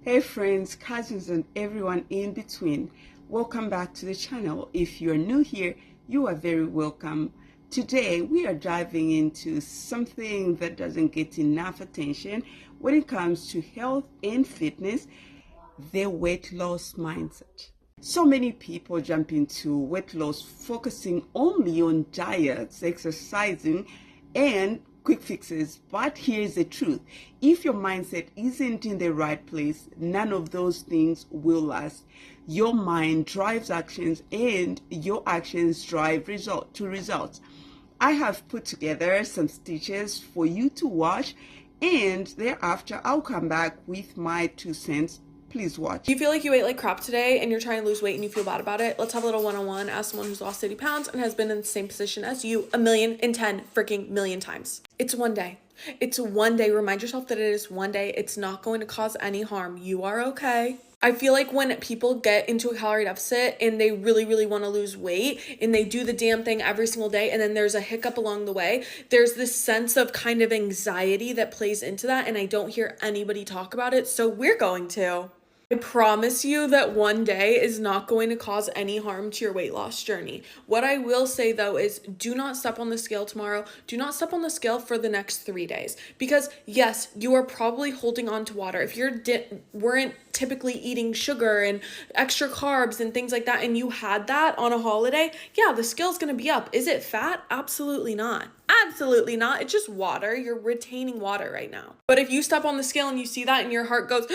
Hey friends, cousins, and everyone in between. Welcome back to the channel. If you're new here, you are very welcome. Today we are diving into something that doesn't get enough attention when it comes to health and fitness, the weight loss mindset. So many people jump into weight loss focusing only on diets, exercising, and quick fixes. But here's the truth: if your mindset isn't in the right place, none of those things will last. Your mind drives actions, and your actions drive results. I have put together some stitches for you to watch, and thereafter I'll come back with my 2 cents. Please watch. You feel like you ate like crap today and you're trying to lose weight and you feel bad about it? Let's have a little one-on-one as someone who's lost 80 pounds and has been in the same position as you a million and 10 freaking million times. It's one day. It's one day. Remind yourself that it is one day. It's not going to cause any harm. You are okay. I feel like when people get into a calorie deficit and they really, really want to lose weight and they do the damn thing every single day and then there's a hiccup along the way, there's this sense of kind of anxiety that plays into that, and I don't hear anybody talk about it, so we're going to. I promise you that one day is not going to cause any harm to your weight loss journey. What I will say though is do not step on the scale tomorrow. Do not step on the scale for the next 3 days, because yes, you are probably holding on to water. If you weren't typically eating sugar and extra carbs and things like that, and you had that on a holiday, yeah, the scale's going to be up. Is it fat? Absolutely not. Absolutely not. It's just water. You're retaining water right now. But if you step on the scale and you see that and your heart goes,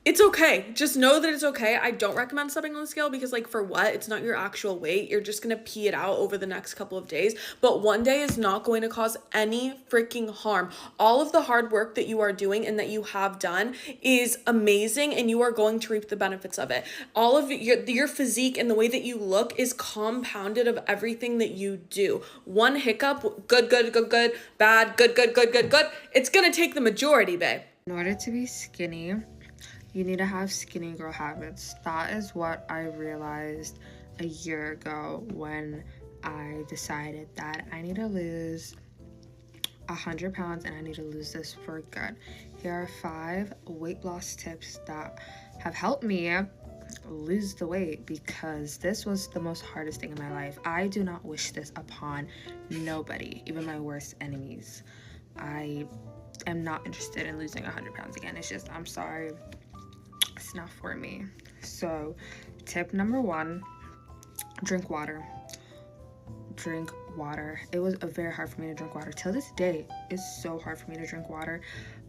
it's okay. Just know that it's okay. I don't recommend stepping on the scale because, like, for what? It's not your actual weight. You're just going to pee it out over the next couple of days. But one day is not going to cause any freaking harm. All of the hard work that you are doing and that you have done is amazing, and you are going to reap the benefits of it. All of your physique and the way that you look is compounded of everything that you do. One hiccup, good, bad, good. It's going to take the majority, babe. In order to be skinny, you need to have skinny girl habits. That is what I realized a year ago when I decided that I need to lose 100 pounds and I need to lose this for good. Here are 5 weight loss tips that have helped me lose the weight, because this was the most hardest thing in my life. I do not wish this upon nobody, even my worst enemies. I am not interested in losing 100 pounds again. It's just, I'm sorry, it's not for me. So tip number 1, drink water. Drink water. It was very hard for me to drink water. Till this day, it's so hard for me to drink water,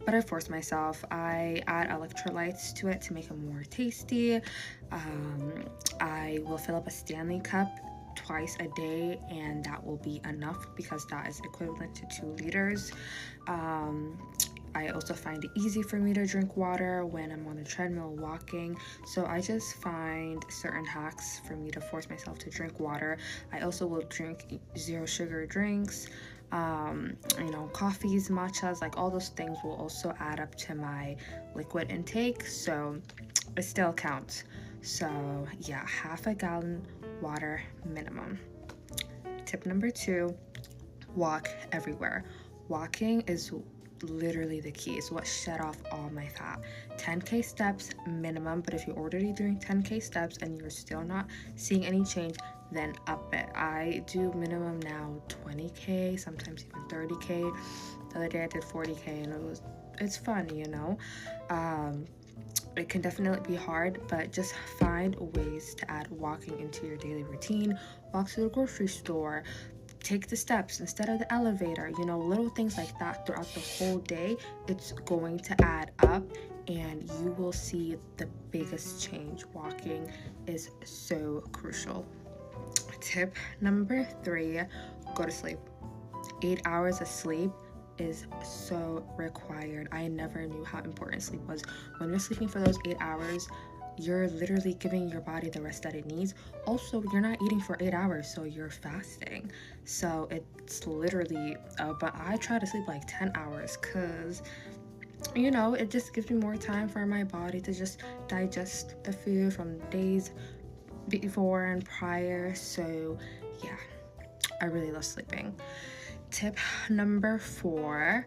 but I force myself. I add electrolytes to it to make it more tasty. I will fill up a Stanley cup twice a day, and that will be enough because that is equivalent to 2 liters. I also find it easy for me to drink water when I'm on the treadmill walking. So I just find certain hacks for me to force myself to drink water. I also will drink 0 sugar drinks, coffees, matchas, like all those things will also add up to my liquid intake. So it still counts. So yeah, half a gallon water minimum. Tip number 2, walk everywhere. Walking is literally the key. It's what shed off all my fat. 10k steps minimum, but if you're already doing 10k steps and you're still not seeing any change, then up it. I do minimum now 20k, sometimes even 30k. The other day I did 40k and it's fun, It can definitely be hard, but just find ways to add walking into your daily routine. Walk to the grocery store, take the steps instead of the elevator, little things like that throughout the whole day. It's going to add up and you will see the biggest change. Walking is so crucial. Tip number 3, go to sleep. 8 hours of sleep is so required. I never knew how important sleep was. When you're sleeping for those 8 hours, you're literally giving your body the rest that it needs. Also, you're not eating for 8 hours, so you're fasting. So it's literally, but I try to sleep like 10 hours because, it just gives me more time for my body to just digest the food from days before and prior. So yeah, I really love sleeping. Tip number 4,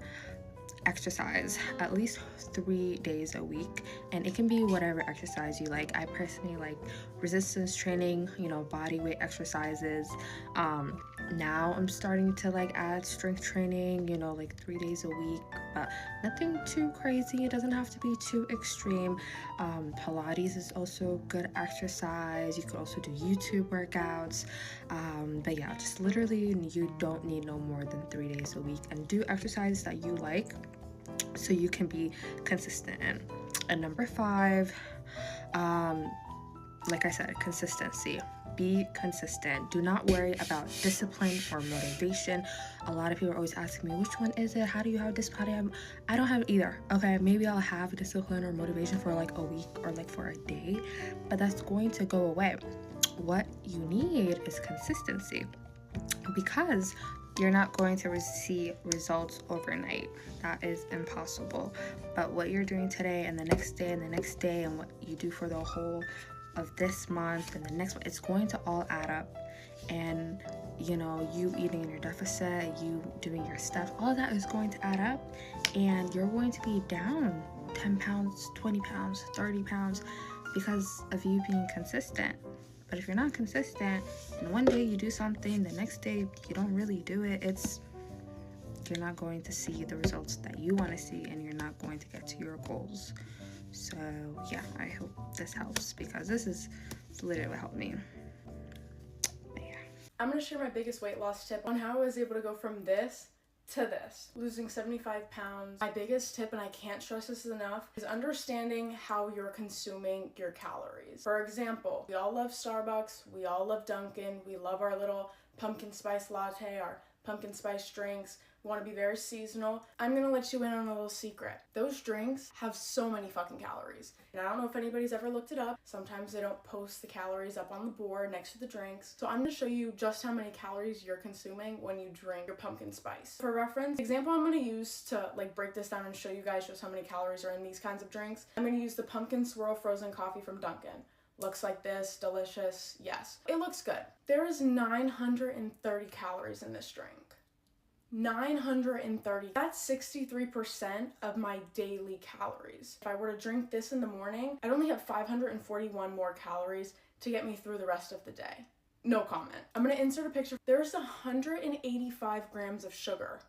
exercise at least 3 days a week, and it can be whatever exercise you like. I personally like resistance training, body weight exercises. Now I'm starting to like add strength training, like 3 days a week, but nothing too crazy. It doesn't have to be too extreme. Pilates is also good exercise. You could also do YouTube workouts. But yeah, just literally you don't need no more than 3 days a week, and do exercises that you like so you can be consistent in. And number 5, like I said, consistency. Be consistent. Do not worry about discipline or motivation. A lot of people are always asking me, which one is it? How do you have this? I don't have either. Okay, maybe I'll have discipline or motivation for like a week or like for a day, but that's going to go away. What you need is consistency, because you're not going to see results overnight. That is impossible. But what you're doing today and the next day and the next day, and what you do for the whole of this month and the next one, it's going to all add up. And you eating in your deficit, you doing your stuff, all of that is going to add up, and you're going to be down 10 pounds, 20 pounds, 30 pounds because of you being consistent. But if you're not consistent, and one day you do something, the next day you don't really do it, you're not going to see the results that you want to see, and you're not going to get to your goals. So yeah, I hope this helps, because this is literally what helped me. But yeah. I'm going to share my biggest weight loss tip on how I was able to go from this to this, losing 75 pounds. My biggest tip, and I can't stress this enough, is understanding how you're consuming your calories. For example, we all love Starbucks, we all love Dunkin', we love our little pumpkin spice latte, our pumpkin spice drinks. We want to be very seasonal. I'm gonna let you in on a little secret. Those drinks have so many fucking calories. And I don't know if anybody's ever looked it up. Sometimes they don't post the calories up on the board next to the drinks. So I'm gonna show you just how many calories you're consuming when you drink your pumpkin spice. For reference, the example I'm gonna use to like break this down and show you guys just how many calories are in these kinds of drinks, I'm gonna use the pumpkin swirl frozen coffee from Dunkin'. Looks like this, delicious, yes. It looks good. There is 930 calories in this drink. 930. That's 63% of my daily calories. If I were to drink this in the morning, I'd only have 541 more calories to get me through the rest of the day. No comment. I'm gonna insert a picture. There's 185 grams of sugar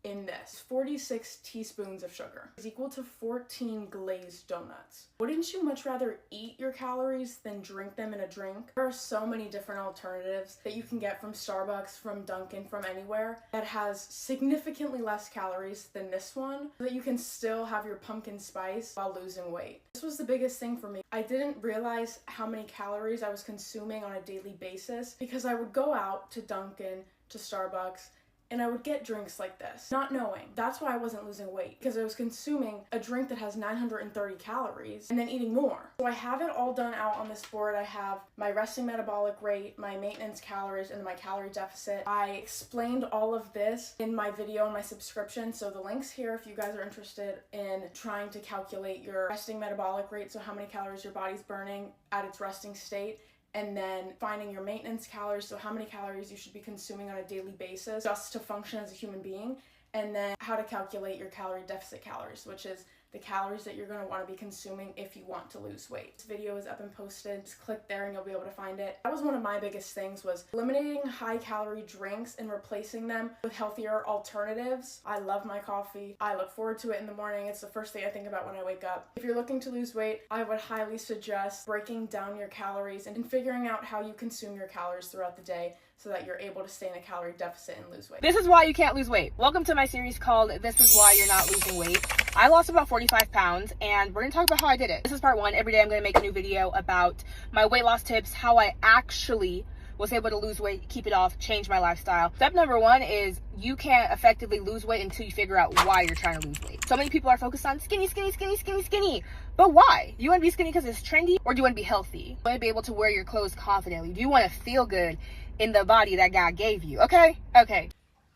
in this. 46 teaspoons of sugar is equal to 14 glazed donuts. Wouldn't you much rather eat your calories than drink them in a drink? There are so many different alternatives that you can get from Starbucks, from Dunkin', from anywhere that has significantly less calories than this one, so that you can still have your pumpkin spice while losing weight. This was the biggest thing for me. I didn't realize how many calories I was consuming on a daily basis because I would go out to Dunkin', to Starbucks, and I would get drinks like this, not knowing. That's why I wasn't losing weight, because I was consuming a drink that has 930 calories and then eating more. So I have it all done out on this board. I have my resting metabolic rate, my maintenance calories, and my calorie deficit. I explained all of this in my video and my subscription, so the link's here if you guys are interested in trying to calculate your resting metabolic rate, so how many calories your body's burning at its resting state, and then finding your maintenance calories, so how many calories you should be consuming on a daily basis just to function as a human being, and then how to calculate your calorie deficit calories, which is the calories that you're going to want to be consuming if you want to lose weight. This video is up and posted. Just click there and you'll be able to find it. That was one of my biggest things, was eliminating high calorie drinks and replacing them with healthier alternatives. I love my coffee. I look forward to it in the morning. It's the first thing I think about when I wake up. If you're looking to lose weight, I would highly suggest breaking down your calories and figuring out how you consume your calories throughout the day, so that you're able to stay in a calorie deficit and lose weight. This is why you can't lose weight. Welcome to my series called This Is Why You're Not Losing Weight. I lost about 45 pounds, and we're gonna talk about how I did it. This is part 1. Every day I'm gonna make a new video about my weight loss tips, how I actually was able to lose weight, keep it off, change my lifestyle. Step number 1 is you can't effectively lose weight until you figure out why you're trying to lose weight. So many people are focused on skinny, skinny, skinny, skinny, skinny. But why? Do you want to be skinny because it's trendy, or do you want to be healthy? Do you want to be able to wear your clothes confidently? Do you want to feel good in the body that God gave you? Okay?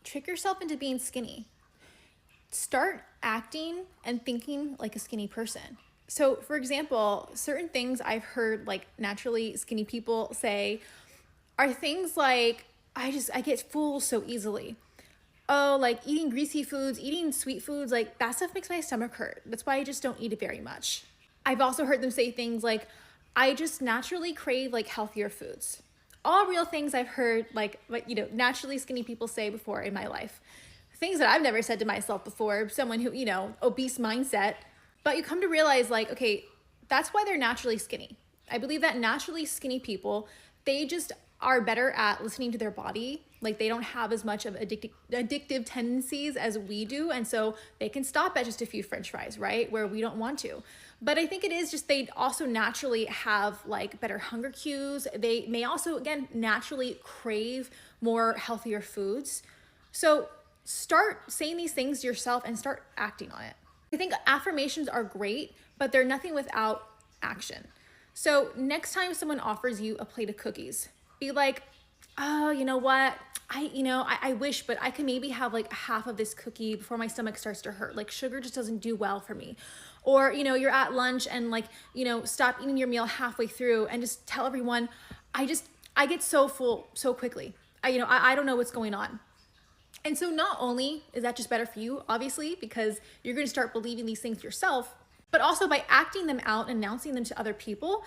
Trick yourself into being skinny. Start acting and thinking like a skinny person. So, for example, certain things I've heard like naturally skinny people say are things like, I get full so easily. oh, like eating greasy foods, eating sweet foods, like that stuff makes my stomach hurt. That's why I just don't eat it very much. I've also heard them say things like, I just naturally crave like healthier foods. All real things I've heard, like, naturally skinny people say before in my life. Things that I've never said to myself before, someone who, obese mindset. But you come to realize, like, okay, that's why they're naturally skinny. I believe that naturally skinny people, they just are better at listening to their body. Like, they don't have as much of addictive tendencies as we do. And so they can stop at just a few French fries, right? Where we don't want to. But I think it is just they also naturally have like better hunger cues. They may also, again, naturally crave more healthier foods. So start saying these things to yourself and start acting on it. I think affirmations are great, but they're nothing without action. So next time someone offers you a plate of cookies, be like, oh, you know what? I wish, but I can maybe have like half of this cookie before my stomach starts to hurt. Like sugar just doesn't do well for me. Or, you're at lunch and like, stop eating your meal halfway through and just tell everyone, I get so full so quickly. I don't know what's going on. And so not only is that just better for you, obviously, because you're going to start believing these things yourself, but also by acting them out and announcing them to other people,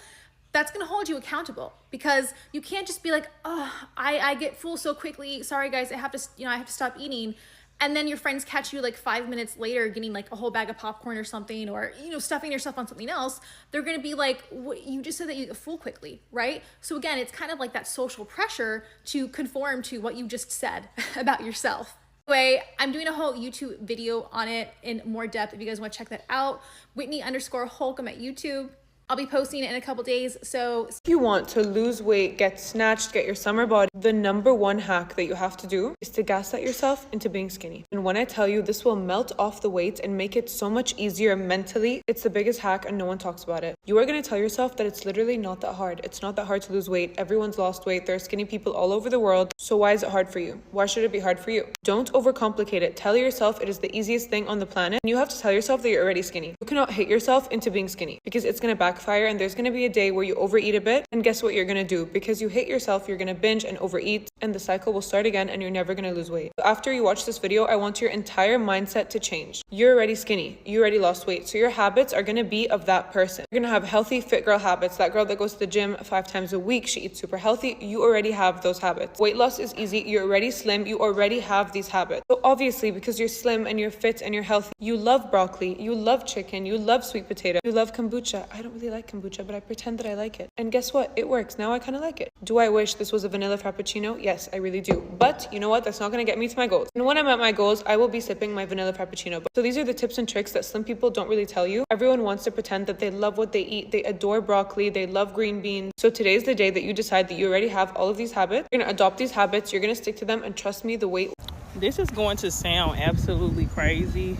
that's going to hold you accountable, because you can't just be like, oh, I get full so quickly. Sorry guys, I have to stop eating. And then your friends catch you like 5 minutes later getting like a whole bag of popcorn or something, or, stuffing yourself on something else. They're going to be like, what, you just said that you get full quickly, right? So again, it's kind of like that social pressure to conform to what you just said about yourself. Anyway, I'm doing a whole YouTube video on it in more depth if you guys want to check that out. Whitney_Holcomb at YouTube. I'll be posting it in a couple days, so If you want to lose weight, get snatched, get your summer body, the number one hack that you have to do is to gaslight yourself into being skinny. And when I tell you this will melt off the weight and make it so much easier mentally, it's the biggest hack and no one talks about it. You are going to tell yourself that it's literally not that hard. It's not that hard to lose weight. Everyone's lost weight. There are skinny people all over the world. So why is it hard for you? Why should it be hard for you? Don't overcomplicate it. Tell yourself it is the easiest thing on the planet. And you have to tell yourself that you're already skinny. You cannot hate yourself into being skinny, because it's going to backfire, and there's going to be a day where you overeat a bit, and guess what you're going to do? Because you hate yourself, you're going to binge and overeat, and the cycle will start again, and you're never going to lose weight. So after you watch this video, I want your entire mindset to change. You're already skinny. You already lost weight. So your habits are going to be of that person. You're going to have healthy, fit girl habits. That girl that goes to the gym 5 times a week, she eats super healthy. You already have those habits. Weight loss is easy. You're already slim. You already have these habits. So obviously, because you're slim and you're fit and you're healthy, you love broccoli, you love chicken, you love sweet potato, you love kombucha. I don't really like kombucha, but I pretend that I like it. And guess what? It works. Now I kind of like it. Do I wish this was a vanilla frappuccino? Yes, I really do. But you know what? That's not going to get me to my goals. And when I'm at my goals, I will be sipping my vanilla frappuccino. So these are the tips and tricks that slim people don't really tell you. Everyone wants to pretend that they love what they eat. They adore broccoli. They love green beans. So today's the day that you decide that you already have all of these habits. You're going to adopt these habits. You're going to stick to them. And trust me, the weight. This is going to sound absolutely crazy,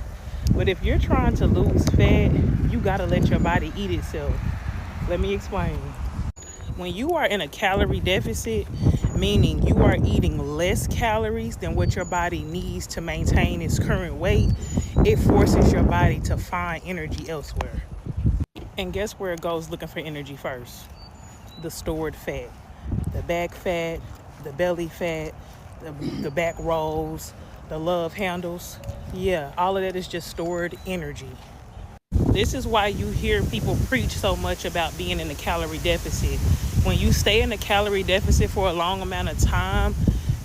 but if you're trying to lose fat, you got to let your body eat itself. Let me explain. When you are in a calorie deficit, meaning you are eating less calories than what your body needs to maintain its current weight, it forces your body to find energy elsewhere. And guess where it goes looking for energy first? The stored fat, the back fat, the belly fat, the back rolls, the love handles. Yeah, all of that is just stored energy. This is why you hear people preach so much about being in a calorie deficit. When you stay in a calorie deficit for a long amount of time,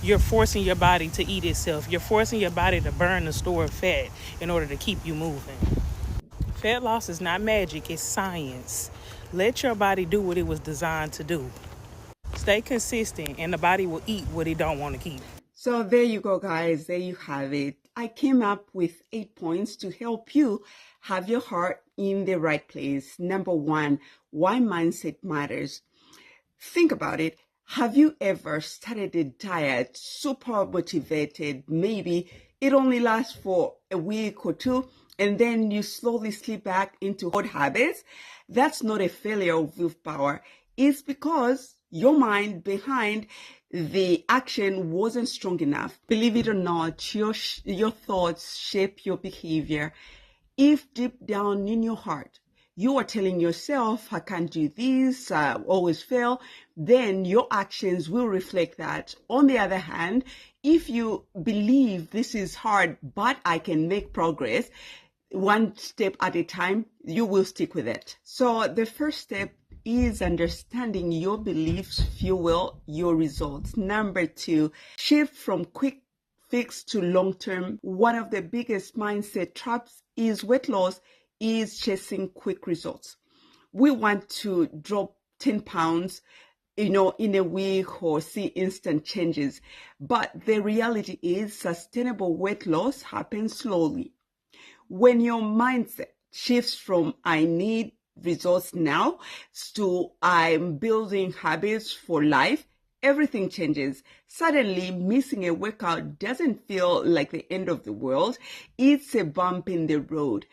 you're forcing your body to eat itself. You're forcing your body to burn the stored fat in order to keep you moving. Fat loss is not magic, it's science. Let your body do what it was designed to do. Stay consistent and the body will eat what it don't want to keep. So there you go, guys. There you have it. I came up with 8 points to help you have your heart in the right place. Number 1, why mindset matters. Think about it. Have you ever started a diet super motivated? Maybe it only lasts for a week or 2, and then you slowly slip back into old habits. That's not a failure of willpower. It's because your mind behind the action wasn't strong enough. Believe it or not, your thoughts shape your behavior. If deep down in your heart, you are telling yourself, I can't do this, I always fail, then your actions will reflect that. On the other hand, If you believe this is hard, but I can make progress one step at a time, you will stick with it. So the first step is understanding your beliefs fuel your results. Number 2, shift from quick fix to long-term. One of the biggest mindset traps is weight loss is chasing quick results. We want to drop 10 pounds, in a week or see instant changes. But the reality is sustainable weight loss happens slowly. When your mindset shifts from I need results now to I'm building habits for life, everything changes. Suddenly, missing a workout doesn't feel like the end of the world. It's a bump in the road.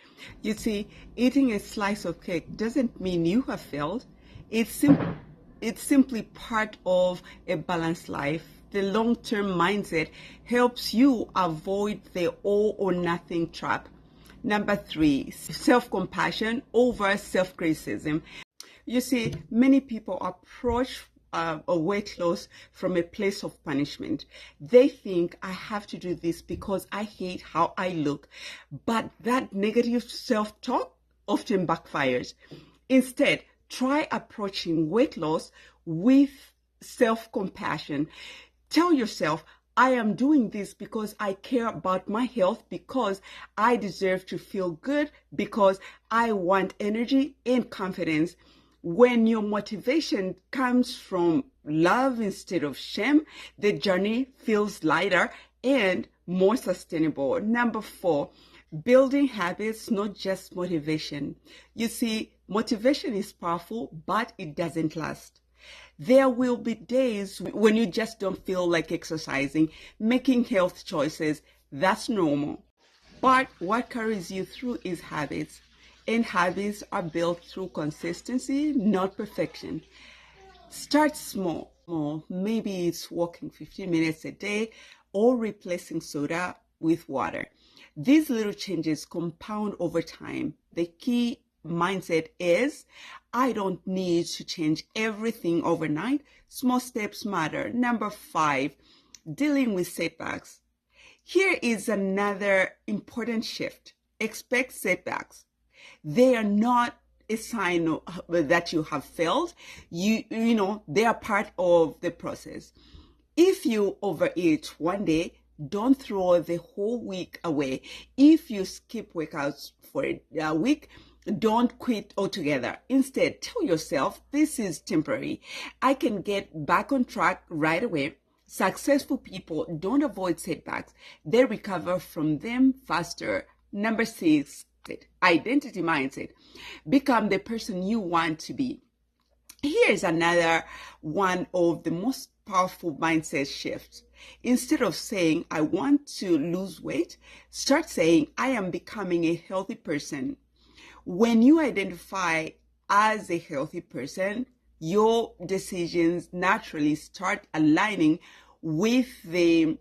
You see, eating a slice of cake doesn't mean you have failed. It's simply part of a balanced life. The long-term mindset helps you avoid the all or nothing trap. Number 3, self-compassion over self-criticism. You see, many people approach a weight loss from a place of punishment. They think I have to do this because I hate how I look. But that negative self-talk often backfires. Instead, try approaching weight loss with self-compassion. Tell yourself, I am doing this because I care about my health, because I deserve to feel good, because I want energy and confidence. When your motivation comes from love instead of shame, the journey feels lighter and more sustainable. Number 4, building habits, not just motivation. You see, motivation is powerful, but it doesn't last. There will be days when you just don't feel like exercising, making health choices. That's normal. But what carries you through is habits. And habits are built through consistency, not perfection. Start small. Maybe it's walking 15 minutes a day or replacing soda with water. These little changes compound over time. The key mindset is, I don't need to change everything overnight. Small steps matter. Number 5, dealing with setbacks. Here is another important shift. Expect setbacks. They are not a sign that you have failed. They are part of the process. If you overeat one day, don't throw the whole week away. If you skip workouts for a week, don't quit altogether. Instead, tell yourself, this is temporary. I can get back on track right away. Successful people don't avoid setbacks. They recover from them faster. Number 6, identity mindset. Become the person you want to be. Here is another one of the most powerful mindset shifts. Instead of saying, I want to lose weight, start saying, I am becoming a healthy person. When you identify as a healthy person, your decisions naturally start aligning with the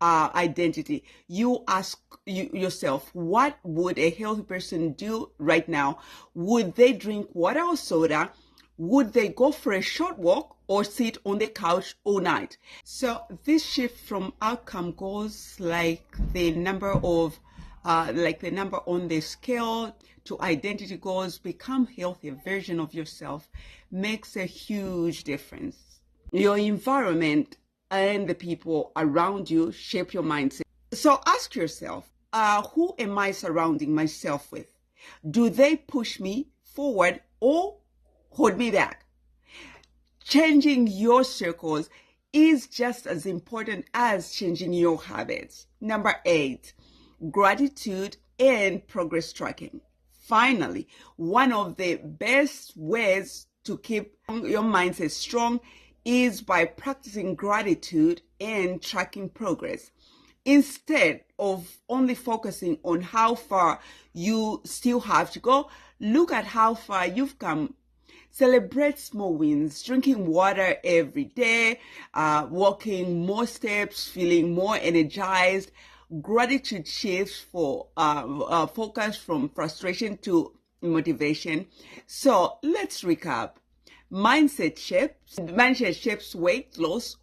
identity. You ask yourself, what would a healthy person do right now? Would they drink water or soda? Would they go for a short walk or sit on the couch all night? So this shift from outcome goals like the number on the scale to identity goals, become healthier version of yourself, makes a huge difference. Your environment and the people around you shape your mindset. So ask yourself, who am I surrounding myself with? Do they push me forward or hold me back? Changing your circles is just as important as changing your habits. Number 8, gratitude and progress tracking. Finally, one of the best ways to keep your mindset strong is by practicing gratitude and tracking progress. Instead of only focusing on how far you still have to go, look at how far you've come. Celebrate small wins, drinking water every day, walking more steps, feeling more energized. Gratitude shifts for focus from frustration to motivation. So let's recap. Mindset shapes weight loss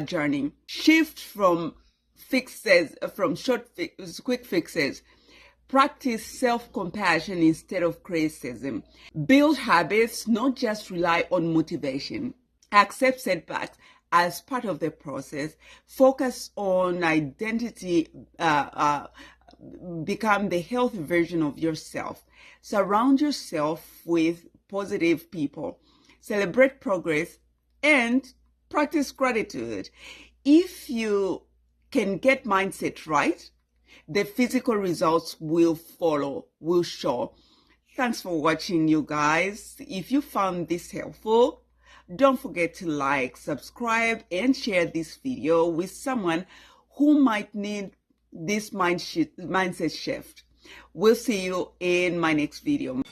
journey. Shift from fixes, quick fixes. Practice self-compassion instead of criticism. Build habits, not just rely on motivation. Accept setbacks as part of the process. Focus on identity, become the healthy version of yourself. Surround yourself with positive people. Celebrate progress and practice gratitude. If you can get mindset right, the physical results will follow, will show. Thanks for watching, you guys. If you found this helpful, don't forget to like, subscribe, and share this video with someone who might need this mindset shift. We'll see you in my next video.